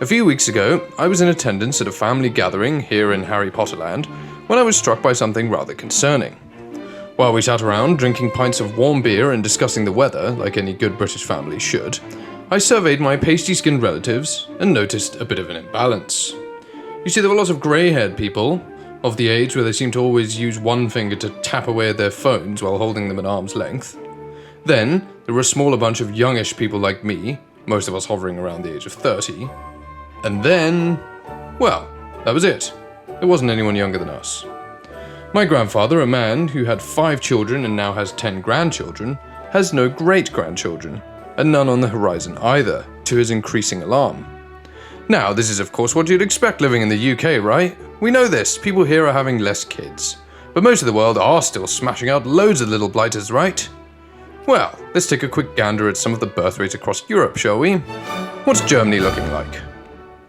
A few weeks ago, I was in attendance at a family gathering here in Harry Potter Land when I was struck by something rather concerning. While we sat around drinking pints of warm beer and discussing the weather, like any good British family should, I surveyed my pasty-skinned relatives and noticed a bit of an imbalance. You see, there were lots of grey-haired people, of the age where they seem to always use one finger to tap away at their phones while holding them at arm's length. Then, there were a smaller bunch of youngish people like me, most of us hovering around the age of 30. And then, well, that was it. There wasn't anyone younger than us. My grandfather, a man who had 5 children and now has 10 grandchildren, has no great-grandchildren, and none on the horizon either, to his increasing alarm. Now, this is of course what you'd expect living in the UK, right? We know this, people here are having less kids. But most of the world are still smashing out loads of little blighters, right? Well, let's take a quick gander at some of the birth rates across Europe, shall we? What's Germany looking like?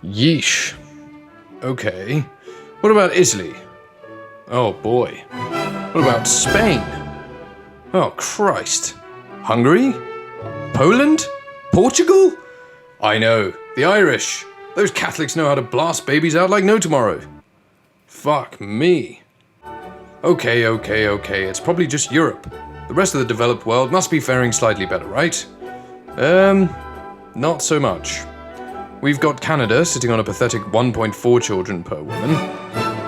Yeesh. Okay. What about Italy? Oh boy. What about Spain? Oh Christ. Hungary? Poland? Portugal? I know, the Irish. Those Catholics know how to blast babies out like no tomorrow. Fuck me. Okay, it's probably just Europe. The rest of the developed world must be faring slightly better, right? Not so much. We've got Canada sitting on a pathetic 1.4 children per woman,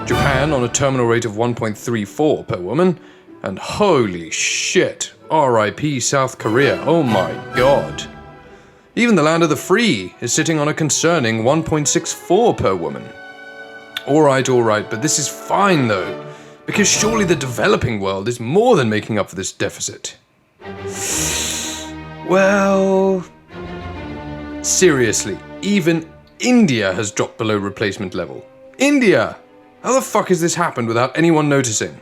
Japan on a terminal rate of 1.34 per woman, and holy shit, RIP South Korea, oh my god. Even the land of the free is sitting on a concerning 1.64 per woman. Alright, but this is fine though, because surely the developing world is more than making up for this deficit. Well, seriously, even India has dropped below replacement level. India! How the fuck has this happened without anyone noticing?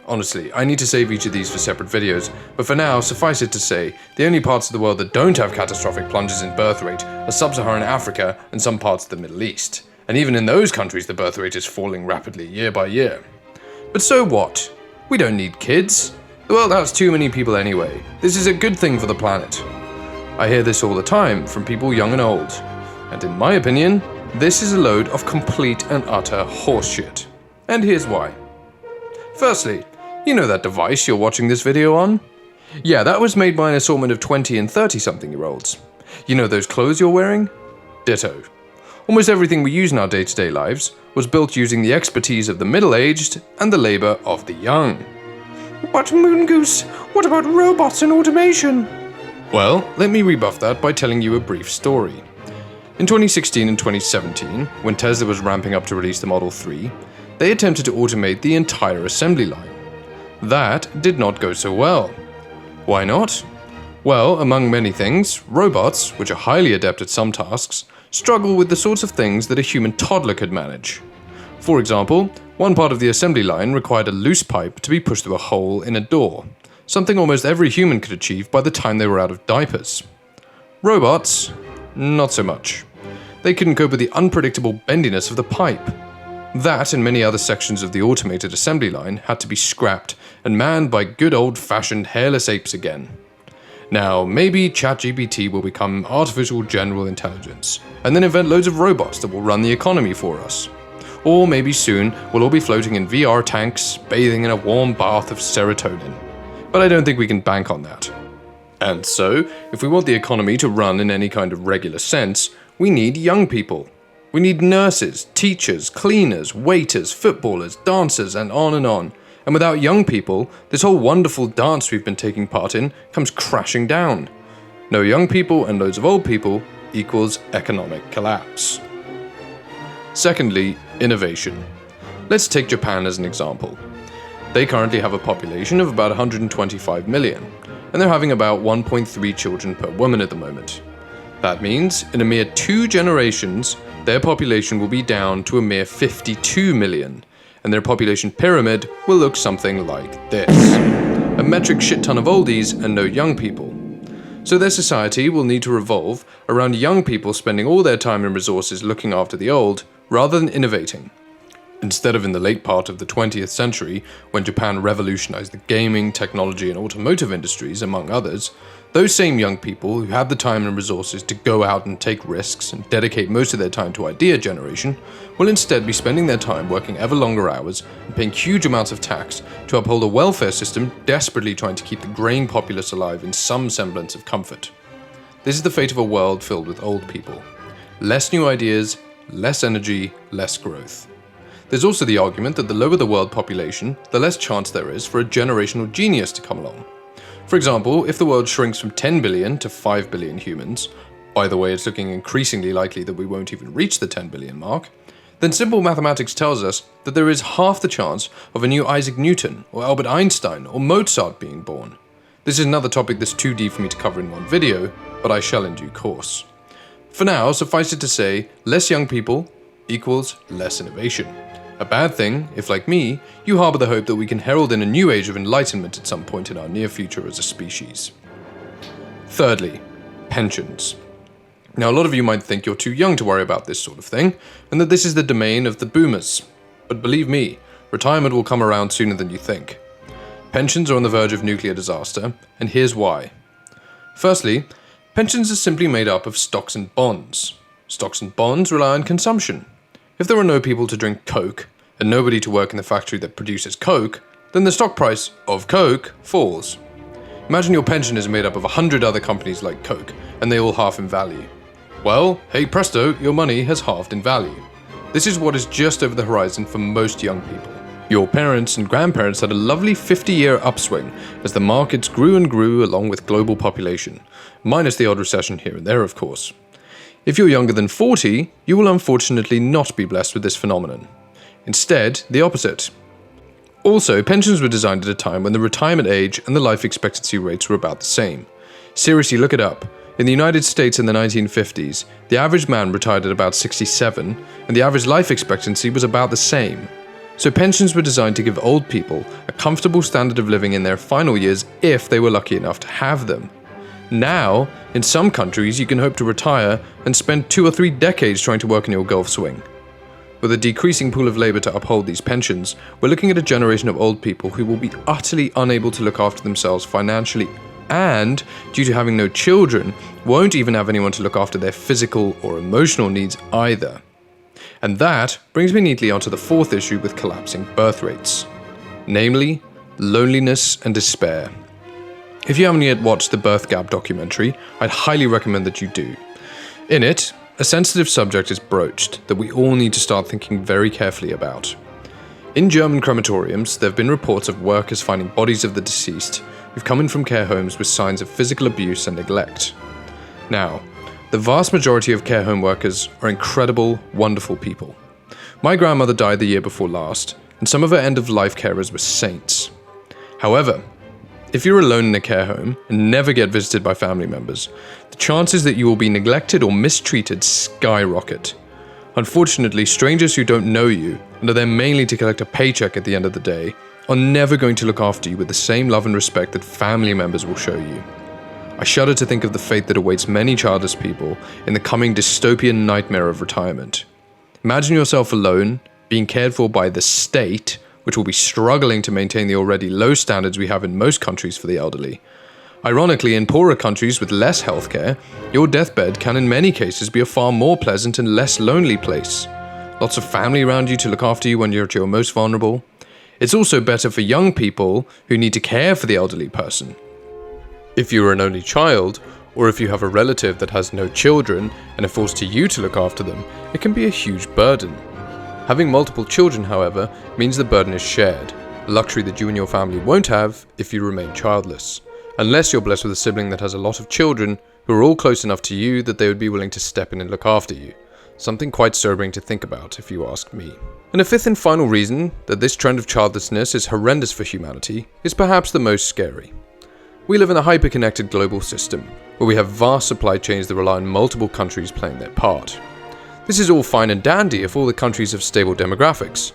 Honestly, I need to save each of these for separate videos, but for now, suffice it to say, the only parts of the world that don't have catastrophic plunges in birth rate are sub-Saharan Africa and some parts of the Middle East. And even in those countries, the birth rate is falling rapidly year by year. But so what? We don't need kids. The world has too many people anyway. This is a good thing for the planet. I hear this all the time from people young and old. And in my opinion, this is a load of complete and utter horseshit. And here's why. Firstly, you know that device you're watching this video on? Yeah, that was made by an assortment of 20 and 30-something-year-olds. You know those clothes you're wearing? Ditto. Almost everything we use in our day-to-day lives was built using the expertise of the middle-aged and the labor of the young. But Moongoose, what about robots and automation? Well, let me rebuff that by telling you a brief story. In 2016 and 2017, when Tesla was ramping up to release the Model 3, they attempted to automate the entire assembly line. That did not go so well. Why not? Well, among many things, robots, which are highly adept at some tasks, struggle with the sorts of things that a human toddler could manage. For example, one part of the assembly line required a loose pipe to be pushed through a hole in a door, something almost every human could achieve by the time they were out of diapers. Robots, not so much. They couldn't cope with the unpredictable bendiness of the pipe. That and many other sections of the automated assembly line had to be scrapped and manned by good old-fashioned hairless apes again. Now, maybe ChatGPT will become artificial general intelligence, and then invent loads of robots that will run the economy for us. Or maybe soon we'll all be floating in VR tanks, bathing in a warm bath of serotonin. But I don't think we can bank on that. And so, if we want the economy to run in any kind of regular sense, we need young people. We need nurses, teachers, cleaners, waiters, footballers, dancers, and on and on. And without young people, this whole wonderful dance we've been taking part in comes crashing down. No young people and loads of old people equals economic collapse. Secondly, innovation. Let's take Japan as an example. They currently have a population of about 125 million, and they're having about 1.3 children per woman at the moment. That means, in a mere 2 generations, their population will be down to a mere 52 million, and their population pyramid will look something like this. A metric shit ton of oldies and no young people. So their society will need to revolve around young people spending all their time and resources looking after the old, rather than innovating. Instead of in the late part of the 20th century, when Japan revolutionized the gaming, technology, and automotive industries, among others, Those same young people who have the time and resources to go out and take risks and dedicate most of their time to idea generation will instead be spending their time working ever longer hours and paying huge amounts of tax to uphold a welfare system desperately trying to keep the greying populace alive in some semblance of comfort. This is the fate of a world filled with old people. Less new ideas, less energy, less growth. There's also the argument that the lower the world population, the less chance there is for a generational genius to come along. For example, if the world shrinks from 10 billion to 5 billion humans, by the way, it's looking increasingly likely that we won't even reach the 10 billion mark, then simple mathematics tells us that there is half the chance of a new Isaac Newton, or Albert Einstein, or Mozart being born. This is another topic that's too deep for me to cover in one video, but I shall in due course. For now, suffice it to say, less young people equals less innovation. A bad thing if, like me, you harbour the hope that we can herald in a new age of enlightenment at some point in our near future as a species. Thirdly, pensions. Now, a lot of you might think you're too young to worry about this sort of thing, and that this is the domain of the boomers. But believe me, retirement will come around sooner than you think. Pensions are on the verge of nuclear disaster, and here's why. Firstly, pensions are simply made up of stocks and bonds. Stocks and bonds rely on consumption. If there are no people to drink Coke, and nobody to work in the factory that produces Coke, then the stock price of Coke falls. Imagine your pension is made up of 100 other companies like Coke, and they all half in value. Well, hey presto, your money has halved in value. This is what is just over the horizon for most young people. Your parents and grandparents had a lovely 50-year upswing as the markets grew and grew along with global population, minus the odd recession here and there, of course. If you're younger than 40, you will unfortunately not be blessed with this phenomenon. Instead, the opposite. Also, pensions were designed at a time when the retirement age and the life expectancy rates were about the same. Seriously, look it up. In the United States in the 1950s, the average man retired at about 67, and the average life expectancy was about the same. So pensions were designed to give old people a comfortable standard of living in their final years if they were lucky enough to have them. Now, in some countries, you can hope to retire and spend 2 or 3 decades trying to work in your golf swing. With a decreasing pool of labour to uphold these pensions, we're looking at a generation of old people who will be utterly unable to look after themselves financially and, due to having no children, won't even have anyone to look after their physical or emotional needs either. And that brings me neatly onto the fourth issue with collapsing birth rates. Namely, loneliness and despair. If you haven't yet watched the Birth Gap documentary, I'd highly recommend that you do. In it, a sensitive subject is broached that we all need to start thinking very carefully about. In German crematoriums, there have been reports of workers finding bodies of the deceased who've come in from care homes with signs of physical abuse and neglect. Now, the vast majority of care home workers are incredible, wonderful people. My grandmother died the year before last, and some of her end-of-life carers were saints. However, if you're alone in a care home and never get visited by family members, the chances that you will be neglected or mistreated skyrocket. Unfortunately, strangers who don't know you and are there mainly to collect a paycheck at the end of the day are never going to look after you with the same love and respect that family members will show you. I shudder to think of the fate that awaits many childless people in the coming dystopian nightmare of retirement. Imagine yourself alone, being cared for by the state, which will be struggling to maintain the already low standards we have in most countries for the elderly. Ironically, in poorer countries with less healthcare, your deathbed can in many cases be a far more pleasant and less lonely place. Lots of family around you to look after you when you're at your most vulnerable. It's also better for young people who need to care for the elderly person. If you are an only child, or if you have a relative that has no children and are forced to you to look after them, it can be a huge burden. Having multiple children, however, means the burden is shared, a luxury that you and your family won't have if you remain childless, unless you're blessed with a sibling that has a lot of children who are all close enough to you that they would be willing to step in and look after you. Something quite sobering to think about, if you ask me. And a fifth and final reason that this trend of childlessness is horrendous for humanity is perhaps the most scary. We live in a hyper-connected global system, where we have vast supply chains that rely on multiple countries playing their part. This is all fine and dandy if all the countries have stable demographics.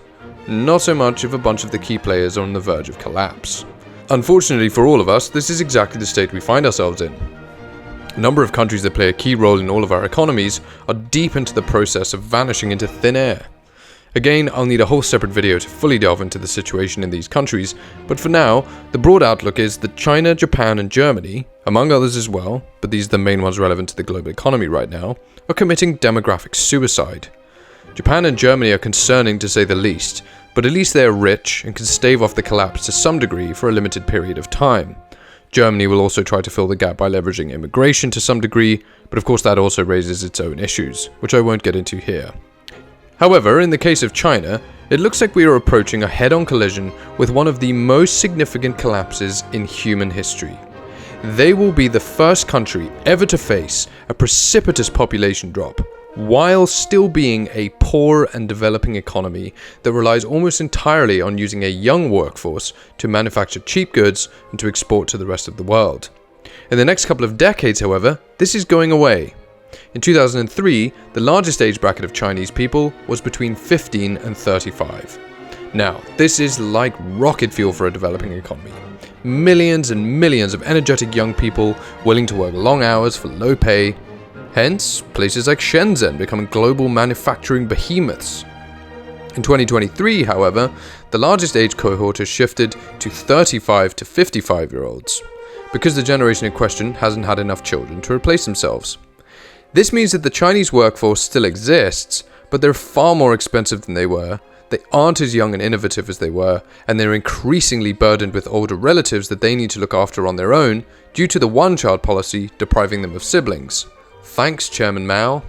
Not so much if a bunch of the key players are on the verge of collapse. Unfortunately for all of us, this is exactly the state we find ourselves in. A number of countries that play a key role in all of our economies are deep into the process of vanishing into thin air. Again, I'll need a whole separate video to fully delve into the situation in these countries, but for now, the broad outlook is that China, Japan and Germany, among others as well, but these are the main ones relevant to the global economy right now, are committing demographic suicide. Japan and Germany are concerning to say the least, but at least they are rich and can stave off the collapse to some degree for a limited period of time. Germany will also try to fill the gap by leveraging immigration to some degree, but of course that also raises its own issues, which I won't get into here. However, in the case of China, it looks like we are approaching a head-on collision with one of the most significant collapses in human history. They will be the first country ever to face a precipitous population drop, while still being a poor and developing economy that relies almost entirely on using a young workforce to manufacture cheap goods and to export to the rest of the world. In the next couple of decades, however, this is going away. In 2003, the largest age bracket of Chinese people was between 15 and 35. Now, this is like rocket fuel for a developing economy. Millions and millions of energetic young people willing to work long hours for low pay. Hence, places like Shenzhen becoming global manufacturing behemoths. In 2023, however, the largest age cohort has shifted to 35 to 55-year-olds, because the generation in question hasn't had enough children to replace themselves. This means that the Chinese workforce still exists, but they're far more expensive than they were, they aren't as young and innovative as they were, and they're increasingly burdened with older relatives that they need to look after on their own due to the one-child policy depriving them of siblings. Thanks, Chairman Mao.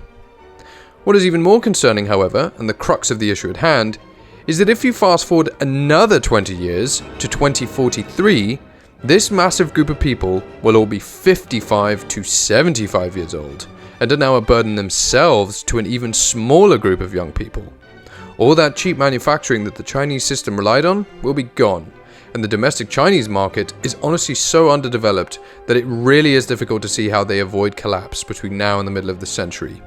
What is even more concerning, however, and the crux of the issue at hand, is that if you fast forward another 20 years to 2043, this massive group of people will all be 55 to 75 years old, and are now a burden themselves to an even smaller group of young people. All that cheap manufacturing that the Chinese system relied on will be gone, and the domestic Chinese market is honestly so underdeveloped that it really is difficult to see how they avoid collapse between now and the middle of the century.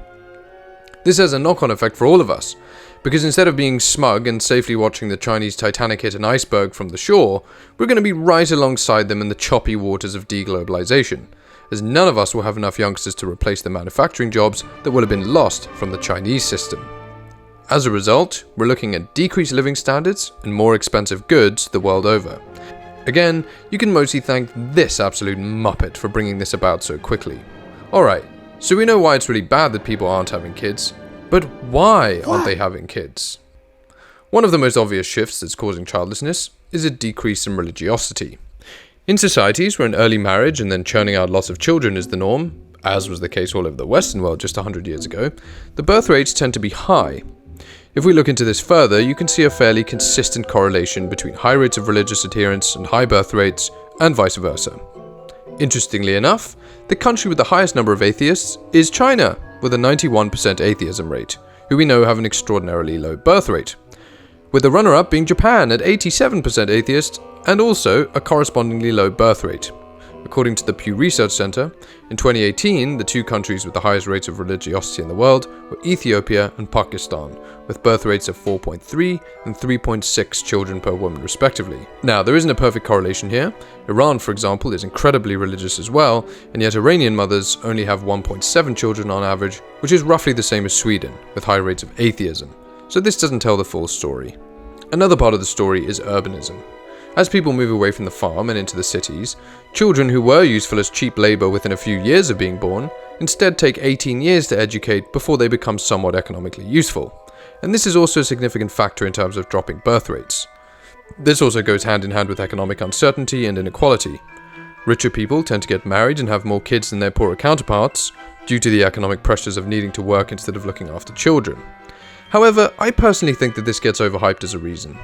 This has a knock-on effect for all of us, because instead of being smug and safely watching the Chinese Titanic hit an iceberg from the shore, we're going to be right alongside them in the choppy waters of deglobalization, as none of us will have enough youngsters to replace the manufacturing jobs that will have been lost from the Chinese system. As a result, we're looking at decreased living standards and more expensive goods the world over. Again, you can mostly thank this absolute muppet for bringing this about so quickly. Alright, so we know why it's really bad that people aren't having kids, but why aren't they having kids? One of the most obvious shifts that's causing childlessness is a decrease in religiosity. In societies where an early marriage and then churning out lots of children is the norm, as was the case all over the Western world just 100 years ago, the birth rates tend to be high. If we look into this further, you can see a fairly consistent correlation between high rates of religious adherence and high birth rates, and vice versa. Interestingly enough, the country with the highest number of atheists is China, with a 91% atheism rate, who we know have an extraordinarily low birth rate, with the runner-up being Japan at 87% atheist and also a correspondingly low birth rate. According to the Pew Research Center, in 2018, the two countries with the highest rates of religiosity in the world were Ethiopia and Pakistan, with birth rates of 4.3 and 3.6 children per woman respectively. Now, there isn't a perfect correlation here. Iran, for example, is incredibly religious as well, and yet Iranian mothers only have 1.7 children on average, which is roughly the same as Sweden, with high rates of atheism. So this doesn't tell the full story. Another part of the story is urbanism. As people move away from the farm and into the cities, children who were useful as cheap labor within a few years of being born instead take 18 years to educate before they become somewhat economically useful. And this is also a significant factor in terms of dropping birth rates. This also goes hand in hand with economic uncertainty and inequality. Richer people tend to get married and have more kids than their poorer counterparts, due to the economic pressures of needing to work instead of looking after children. However, I personally think that this gets overhyped as a reason.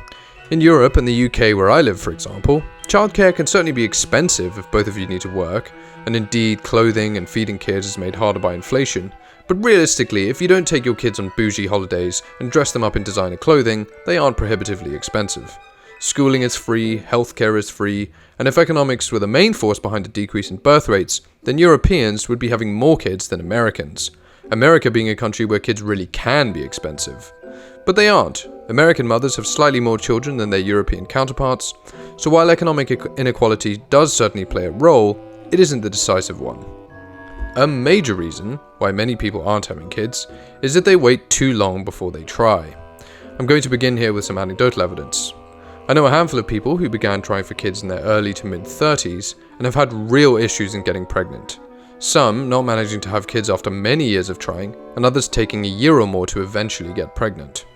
In Europe and the UK where I live, for example, childcare can certainly be expensive if both of you need to work, and indeed clothing and feeding kids is made harder by inflation. But realistically, if you don't take your kids on bougie holidays and dress them up in designer clothing, they aren't prohibitively expensive. Schooling is free, healthcare is free, and if economics were the main force behind a decrease in birth rates, then Europeans would be having more kids than Americans. America being a country where kids really can be expensive. But they aren't. American mothers have slightly more children than their European counterparts, so while economic inequality does certainly play a role, it isn't the decisive one. A major reason why many people aren't having kids is that they wait too long before they try. I'm going to begin here with some anecdotal evidence. I know a handful of people who began trying for kids in their early to mid-30s and have had real issues in getting pregnant. Some not managing to have kids after many years of trying, and others taking a year or more to eventually get pregnant.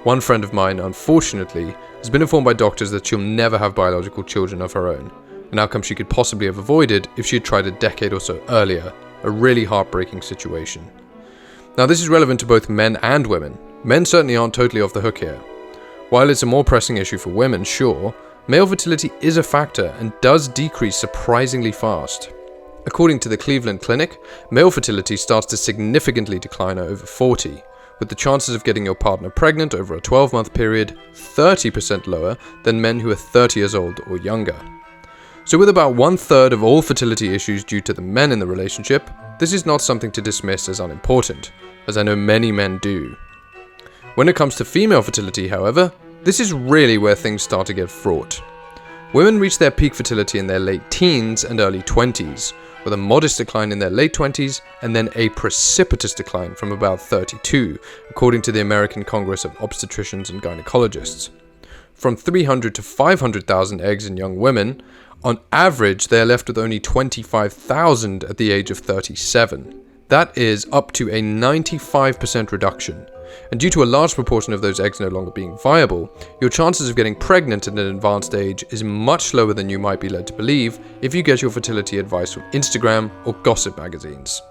One friend of mine, unfortunately, has been informed by doctors that she'll never have biological children of her own, an outcome she could possibly have avoided if she had tried a decade or so earlier, a really heartbreaking situation. Now this is relevant to both men and women. Men certainly aren't totally off the hook here. While it's a more pressing issue for women, sure, male fertility is a factor and does decrease surprisingly fast. According to the Cleveland Clinic, male fertility starts to significantly decline at over 40, with the chances of getting your partner pregnant over a 12-month period 30% lower than men who are 30 years old or younger. So with about 1/3 of all fertility issues due to the men in the relationship, this is not something to dismiss as unimportant, as I know many men do. When it comes to female fertility, however, this is really where things start to get fraught. Women reach their peak fertility in their late teens and early 20s, with a modest decline in their late 20s and then a precipitous decline from about 32, according to the American Congress of Obstetricians and Gynecologists. From 300 to 500,000 eggs in young women, on average they are left with only 25,000 at the age of 37. That is up to a 95% reduction. And due to a large proportion of those eggs no longer being viable, your chances of getting pregnant at an advanced age is much lower than you might be led to believe if you get your fertility advice from Instagram or gossip magazines.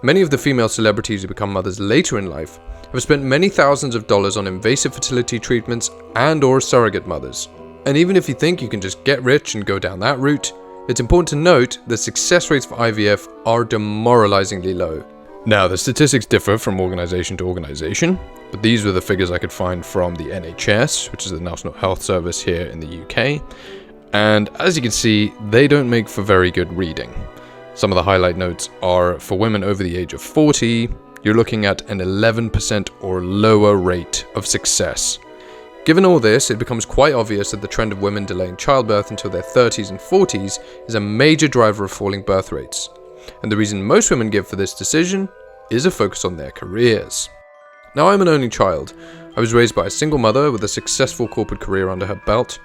Many of the female celebrities who become mothers later in life have spent many thousands of dollars on invasive fertility treatments and/or surrogate mothers. And even if you think you can just get rich and go down that route, it's important to note that success rates for IVF are demoralizingly low. Now, the statistics differ from organization to organization, but these were the figures I could find from the NHS, which is the National Health Service here in the UK, and as you can see, they don't make for very good reading. Some of the highlight notes are, for women over the age of 40, you're looking at an 11% or lower rate of success. Given all this, it becomes quite obvious that the trend of women delaying childbirth until their 30s and 40s is a major driver of falling birth rates. And the reason most women give for this decision is a focus on their careers. Now, I'm an only child. I was raised by a single mother with a successful corporate career under her belt.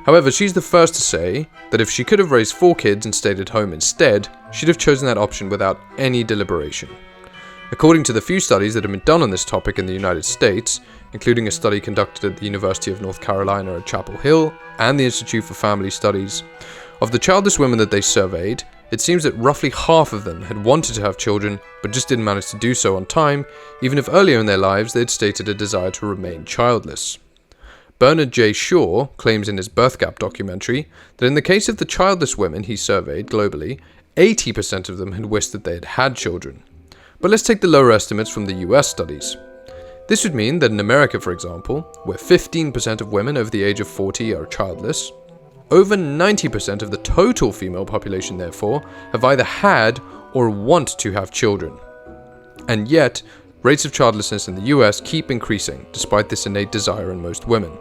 However, she's the first to say that if she could have raised 4 kids and stayed at home instead, she'd have chosen that option without any deliberation. According to the few studies that have been done on this topic in the United States, including a study conducted at the University of North Carolina at Chapel Hill and the Institute for Family Studies, of the childless women that they surveyed, it seems that roughly half of them had wanted to have children, but just didn't manage to do so on time, even if earlier in their lives they had stated a desire to remain childless. Bernard J. Shaw claims in his Birth Gap documentary that in the case of the childless women he surveyed globally, 80% of them had wished that they had had children. But let's take the lower estimates from the US studies. This would mean that in America, for example, where 15% of women over the age of 40 are childless, over 90% of the total female population, therefore, have either had or want to have children. And yet, rates of childlessness in the US keep increasing, despite this innate desire in most women.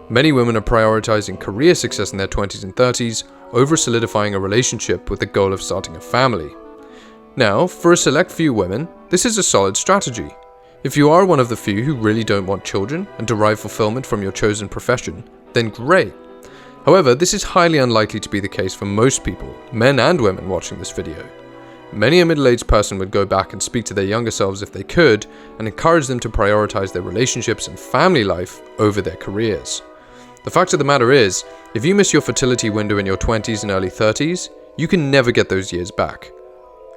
Many women are prioritizing career success in their 20s and 30s over solidifying a relationship with the goal of starting a family. Now, for a select few women, this is a solid strategy. If you are one of the few who really don't want children and derive fulfillment from your chosen profession, then great. However, this is highly unlikely to be the case for most people, men and women watching this video. Many a middle-aged person would go back and speak to their younger selves if they could, and encourage them to prioritize their relationships and family life over their careers. The fact of the matter is, if you miss your fertility window in your 20s and early 30s, you can never get those years back.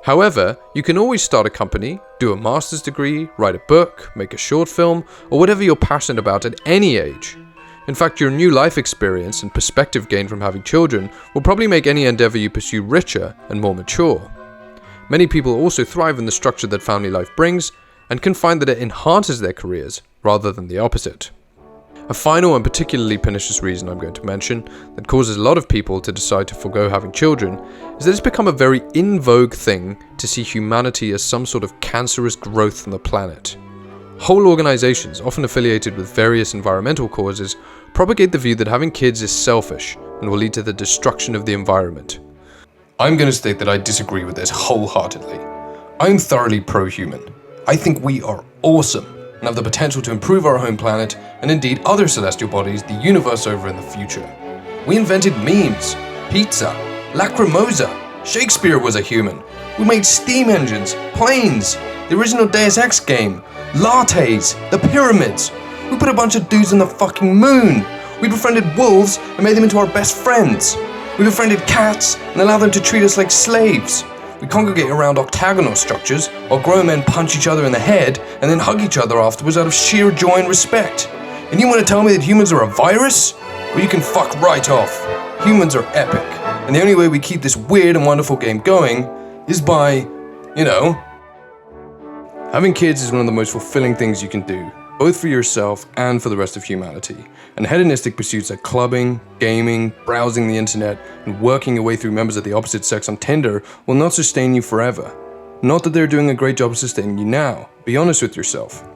However, you can always start a company, do a master's degree, write a book, make a short film, or whatever you're passionate about at any age. In fact, your new life experience and perspective gained from having children will probably make any endeavor you pursue richer and more mature. Many people also thrive in the structure that family life brings and can find that it enhances their careers rather than the opposite. A final and particularly pernicious reason I'm going to mention that causes a lot of people to decide to forego having children is that it's become a very in vogue thing to see humanity as some sort of cancerous growth on the planet. Whole organizations, often affiliated with various environmental causes, propagate the view that having kids is selfish and will lead to the destruction of the environment. I'm going to state that I disagree with this wholeheartedly. I'm thoroughly pro-human. I think we are awesome, and have the potential to improve our home planet, and indeed other celestial bodies the universe over in the future. We invented memes, pizza, lacrimosa, Shakespeare was a human. We made steam engines, planes, the original Deus Ex game, lattes, the pyramids. We put a bunch of dudes on the fucking moon. We befriended wolves and made them into our best friends. We befriended cats and allowed them to treat us like slaves. We congregate around octagonal structures while grown men punch each other in the head and then hug each other afterwards out of sheer joy and respect. And you want to tell me that humans are a virus? Well, you can fuck right off. Humans are epic. And the only way we keep this weird and wonderful game going is by, having kids is one of the most fulfilling things you can do, both for yourself and for the rest of humanity. And hedonistic pursuits like clubbing, gaming, browsing the internet, and working your way through members of the opposite sex on Tinder will not sustain you forever. Not that they're doing a great job of sustaining you now. Be honest with yourself.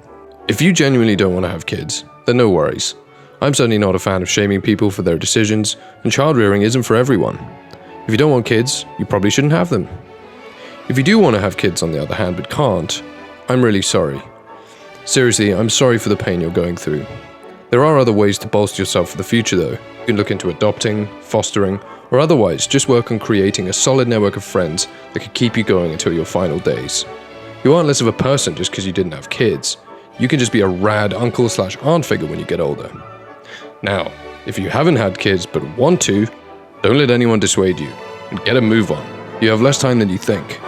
If you genuinely don't want to have kids, then no worries. I'm certainly not a fan of shaming people for their decisions, and child rearing isn't for everyone. If you don't want kids, you probably shouldn't have them. If you do want to have kids on the other hand but can't, I'm really sorry. Seriously, I'm sorry for the pain you're going through. There are other ways to bolster yourself for the future though. You can look into adopting, fostering, or otherwise just work on creating a solid network of friends that could keep you going until your final days. You aren't less of a person just because you didn't have kids. You can just be a rad uncle/aunt figure when you get older. Now, if you haven't had kids but want to, don't let anyone dissuade you, and get a move on. You have less time than you think.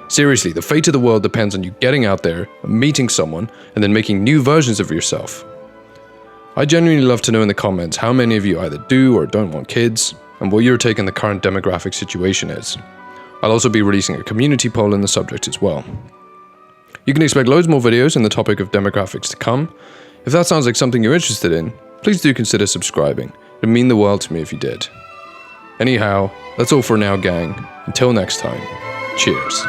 Seriously, the fate of the world depends on you getting out there, meeting someone, and then making new versions of yourself. I genuinely love to know in the comments how many of you either do or don't want kids, and what your take on the current demographic situation is. I'll also be releasing a community poll in the subject as well. You can expect loads more videos on the topic of demographics to come. If that sounds like something you're interested in, please do consider subscribing. It'd mean the world to me if you did. Anyhow, that's all for now, gang. Until next time, cheers.